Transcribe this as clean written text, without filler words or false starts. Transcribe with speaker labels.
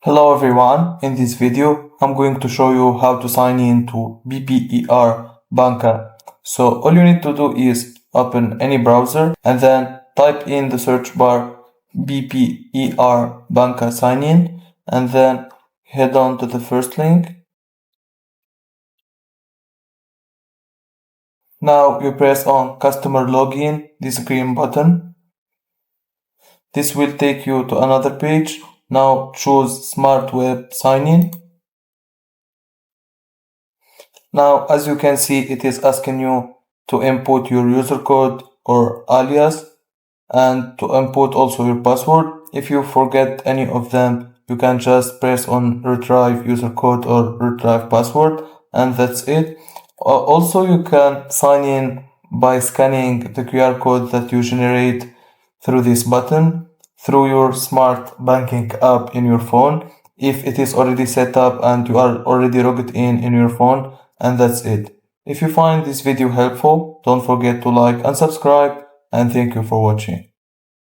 Speaker 1: Hello everyone, in this video I'm going to show you how to sign in to BPER Banca. So all you need to do is open any browser and then type in the search bar BPER Banca sign in and then head on to the first link. Now you press on customer login, this green button. This will take you to another page. Now choose Smart Web Sign In. Now, as you can see, it is asking you to input your user code or alias and to input also your password. If you forget any of them, you can just press on retrieve user code or retrieve password and that's it. Also, you can sign in by scanning the QR code that you generate through this button through your smart banking app in your phone if it is already set up and you are already logged in your phone, and that's it. If you find this video helpful, don't forget to like and subscribe, and thank you for watching.